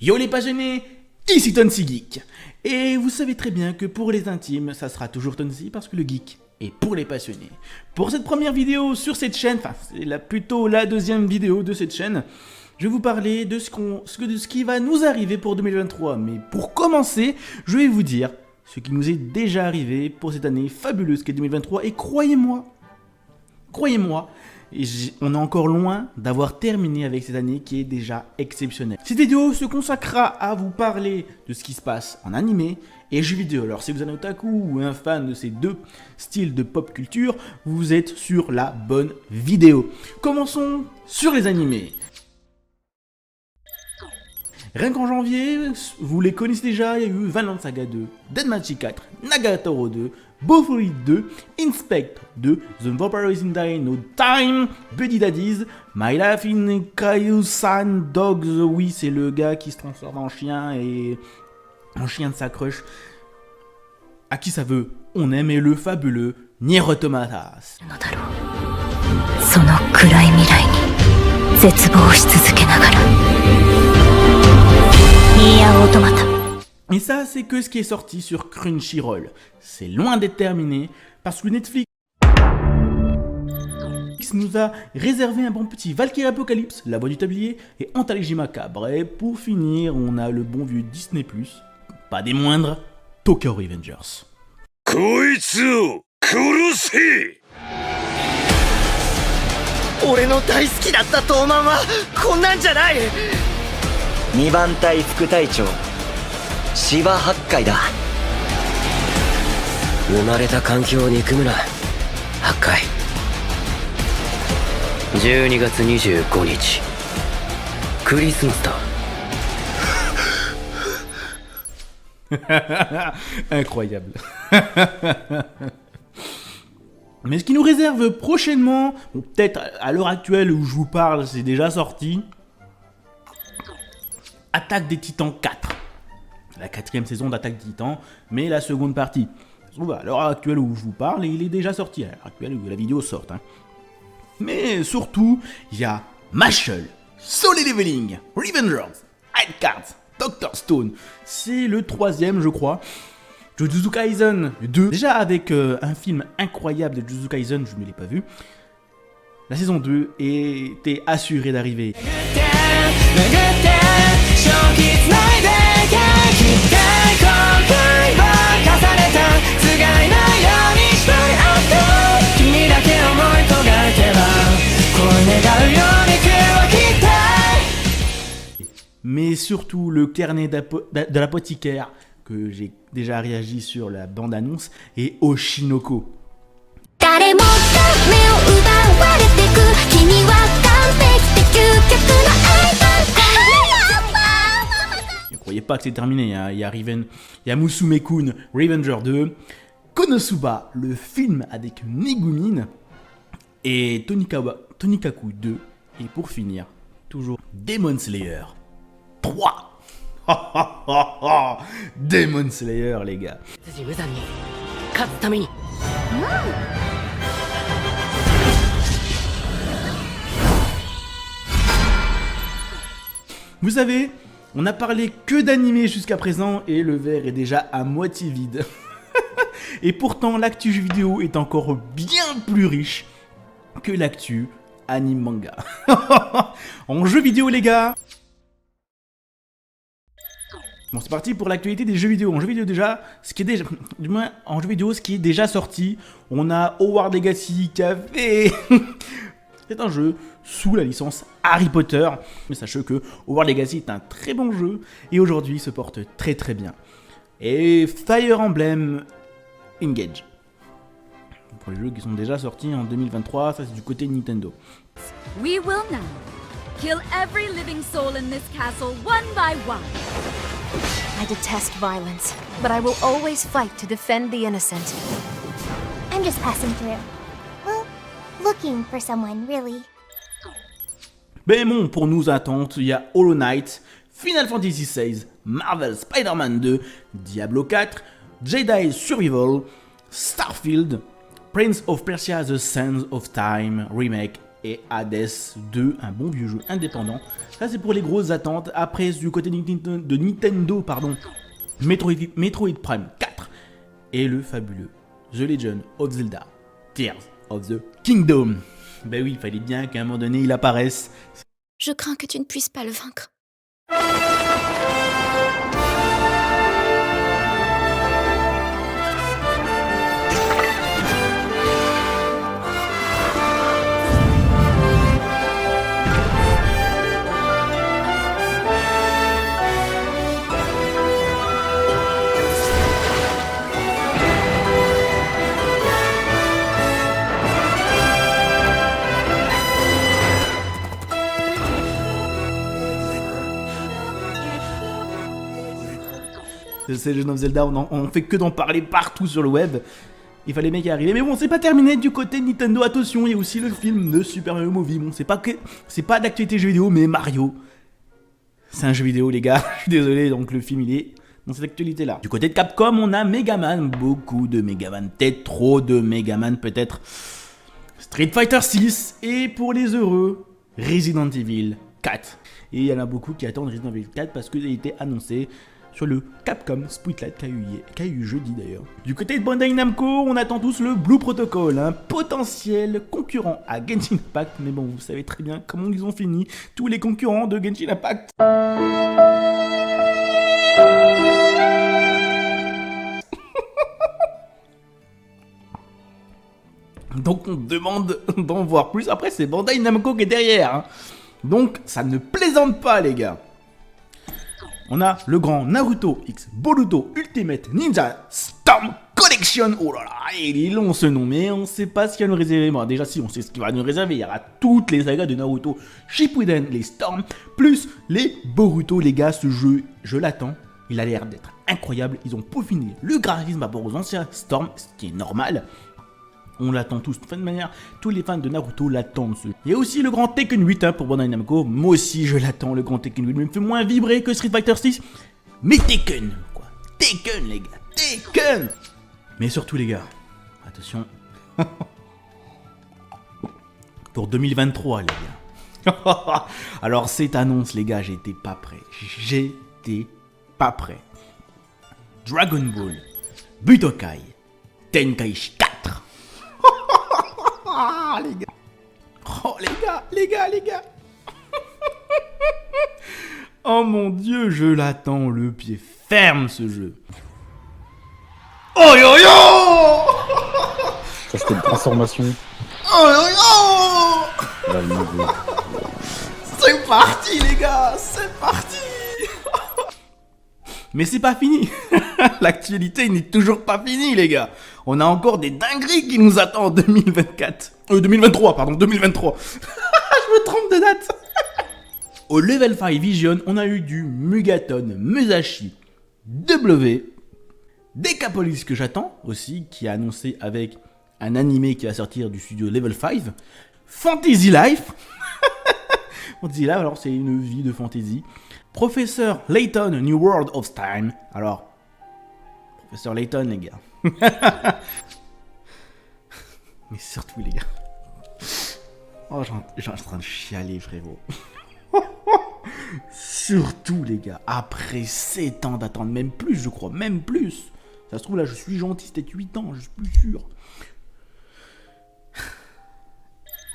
Yo les passionnés, ici Tonsi Geek. Et vous savez très bien que pour les intimes, ça sera toujours Tonsi parce que le geek est pour les passionnés. Pour cette première vidéo sur cette chaîne, enfin c'est plutôt la deuxième vidéo de cette chaîne, je vais vous parler de ce qui va nous arriver pour 2023. Mais pour commencer, je vais vous dire ce qui nous est déjà arrivé pour cette année fabuleuse qu'est 2023. Et croyez-moi, on est encore loin d'avoir terminé avec cette année qui est déjà exceptionnelle. Cette vidéo se consacrera à vous parler de ce qui se passe en animé et jeux vidéo. Alors si vous êtes un otaku ou un fan de ces deux styles de pop culture, vous êtes sur la bonne vidéo. Commençons sur les animés. Rien qu'en janvier, vous les connaissez déjà, il y a eu Vinland Saga 2, Danmachi 4, Nagatoro 2, Bofuri 2, Inspect 2, The Vampire is in Dying No Time, Buddy Daddies, My Life in Kaiju-san Dogs, oui c'est le gars qui se transforme en chien et en chien de sa crush, à qui ça veut, on aime, et le fabuleux Nier Automatas. Et ça, c'est que ce qui est sorti sur Crunchyroll. C'est loin d'être terminé, parce que Netflix nous a réservé un bon petit Valkyrie Apocalypse, La Voix du Tablier, et Anthologie Macabre. Et pour finir, on a le bon vieux Disney+, pas des moindres, Tokyo Revengers. Koitsu Kurose! 俺の大好きだった東卍はこんなんじゃない。2番隊副隊長芝八海だ。生まれた環境を憎むな八海。12月25日クリスマスだ。Incroyable. Mais ce qui nous réserve prochainement, bon, peut-être à l'heure actuelle où je vous parle, c'est déjà sorti, Attaque des Titans 4. La 4e saison d'Attaque des Titans, mais la seconde partie. À l'heure actuelle où je vous parle, il est déjà sorti, à l'heure actuelle où la vidéo sort. Hein. Mais surtout, il y a Mashle, Solo Leveling, Revengers, Hide Cards, Dr. Stone. C'est le 3e, je crois. Jujutsu Kaisen 2, déjà avec un film incroyable de Jujutsu Kaisen, je ne l'ai pas vu. La saison 2 était assurée d'arriver. Mais surtout le carnet de l'apothicaire, que j'ai déjà réagi sur la bande-annonce, et Oshinoko. Ne croyez pas que c'est terminé, hein. Il y a Musume-kun, Revenger 2, Konosuba, le film avec Megumin, et Tonikaku 2, et pour finir, toujours Demon Slayer 3. Demon Slayer, les gars. Vous savez, on a parlé que d'animé jusqu'à présent et le verre est déjà à moitié vide. Et pourtant, l'actu jeu vidéo est encore bien plus riche que l'actu anime manga. En jeu vidéo, les gars. Bon, c'est parti pour l'actualité des jeux vidéo. En jeu vidéo déjà, du moins en jeu vidéo, ce qui est déjà sorti, on a Hogwarts Legacy qui a fait... C'est un jeu sous la licence Harry Potter. Mais sachez que Hogwarts Legacy est un très bon jeu et aujourd'hui il se porte très très bien. Et Fire Emblem Engage. Pour les jeux qui sont déjà sortis en 2023, ça c'est du côté Nintendo. We will now kill every living soul in this castle one by one. I detest violence, but I will always fight to defend the innocent. I'm just passing through. Well, looking for someone, really. Mais bon, pour nous attentes, il y a Hollow Knight, Final Fantasy XVI, Marvel Spider-Man 2, Diablo 4, Jedi Survival, Starfield, Prince of Persia The Sands of Time Remake et Hades 2, un bon vieux jeu indépendant. Ça c'est pour les grosses attentes. Après du côté de Nintendo, pardon, Metroid Prime 4 et le fabuleux The Legend of Zelda Tears of the Kingdom. Ben oui, il fallait bien qu'à un moment donné il apparaisse. Je crains que tu ne puisses pas le vaincre. C'est Legend of Zelda, on fait que d'en parler partout sur le web. Il fallait bien y arriver. Mais bon, c'est pas terminé du côté de Nintendo. Attention, il y a aussi le film de Super Mario Movie. Bon, c'est pas d'actualité jeu vidéo, mais Mario, c'est un jeu vidéo, les gars. Je suis désolé, donc le film, il est dans cette actualité-là. Du côté de Capcom, on a Megaman. Beaucoup de Megaman. Peut-être trop de Megaman, peut-être. Street Fighter 6. Et pour les heureux, Resident Evil 4. Et il y en a beaucoup qui attendent Resident Evil 4 parce qu'il a été annoncé sur le Capcom Spotlight qui a eu jeudi d'ailleurs. Du côté de Bandai Namco, on attend tous le Blue Protocol, un potentiel concurrent à Genshin Impact, mais bon, vous savez très bien comment ils ont fini, tous les concurrents de Genshin Impact. Donc on demande d'en voir plus, après c'est Bandai Namco qui est derrière, hein. Donc ça ne plaisante pas les gars. On a le grand Naruto X Boruto Ultimate Ninja Storm Collection. Oh là là, il est long ce nom, mais on sait pas ce qu'il va nous réserver. Bon, déjà, si, on sait ce qu'il va nous réserver. Il y aura toutes les sagas de Naruto Shippuden, les Storm, plus les Boruto. Les gars, ce jeu, je l'attends. Il a l'air d'être incroyable. Ils ont peaufiné le graphisme par rapport aux anciens Storm, ce qui est normal. On l'attend tous. De toute manière, tous les fans de Naruto l'attendent. Il y a aussi le grand Tekken 8 hein, pour Bandai Namco. Moi aussi, je l'attends, le grand Tekken 8. Il me fait moins vibrer que Street Fighter 6. Mais Tekken, quoi. Tekken, les gars. Tekken. Mais surtout, les gars, attention. Pour 2023, les gars. Alors, cette annonce, les gars, j'étais pas prêt. J'étais pas prêt. Dragon Ball Budokai Tenkaichi 4. Ah, les gars. Oh, les gars. Oh mon dieu, je l'attends le pied ferme ce jeu. Oh yo yo. Ça c'était une transformation. Oh yo yo. C'est parti les gars, c'est parti. Mais c'est pas fini. L'actualité n'est toujours pas finie les gars. On a encore des dingueries qui nous attendent en 2024. 2023, pardon, 2023. Je me trompe de date. Au Level 5 Vision, on a eu du Mugaton Musashi W. Decapolis que j'attends aussi, qui est annoncé avec un animé qui va sortir du studio Level 5. Fantasy Life. Fantasy Life, alors c'est une vie de fantasy. Professeur Layton, New World of Time. Alors, Professeur Layton, les gars. Mais surtout, les gars. Oh, j'en suis en train de chialer, frérot. Surtout, les gars. Après 7 ans d'attente, même plus, je crois, même plus. Ça se trouve, là, je suis gentil, c'était 8 ans, je suis plus sûr.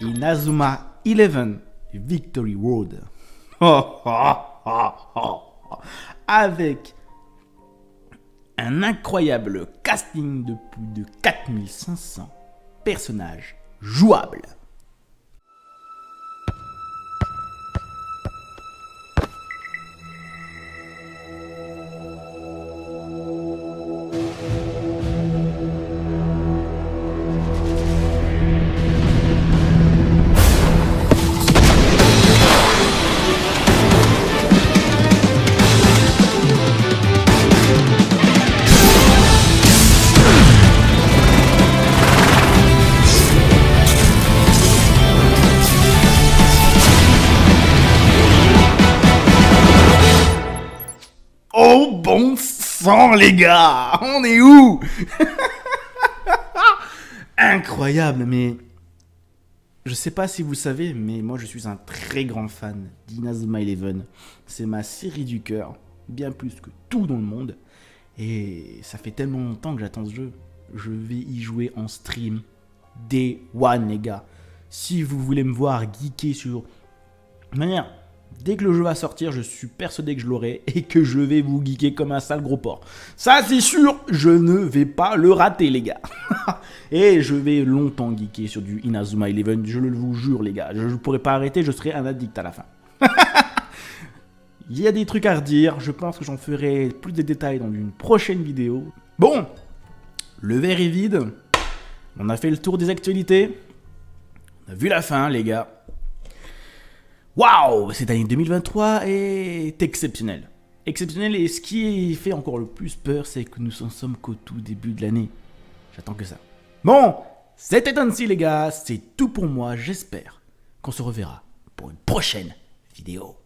Inazuma 11 Victory Road. Avec un incroyable casting de plus de 4500 personnages jouables. Oh bon sang les gars, on est où? Incroyable, mais Je sais pas si vous savez, mais moi je suis un très grand fan d'Inazuma Eleven. C'est ma série du cœur, bien plus que tout dans le monde. Et ça fait tellement longtemps que j'attends ce jeu. Je vais y jouer en stream Day One, les gars. Si vous voulez me voir geeker sur... De manière, dès que le jeu va sortir, je suis persuadé que je l'aurai et que je vais vous geeker comme un sale gros porc. Ça c'est sûr, je ne vais pas le rater, les gars. Et je vais longtemps geeker sur du Inazuma Eleven, je le vous jure, les gars. Je ne pourrai pas arrêter, je serai un addict à la fin. Il y a des trucs à redire, je pense que j'en ferai plus de détails dans une prochaine vidéo. Bon, le verre est vide, on a fait le tour des actualités, on a vu la fin, les gars. Waouh, cette année 2023 est exceptionnelle. Exceptionnelle, et ce qui fait encore le plus peur, c'est que nous en sommes qu'au tout début de l'année. J'attends que ça. Bon, c'était ainsi, les gars, c'est tout pour moi, j'espère qu'on se reverra pour une prochaine vidéo.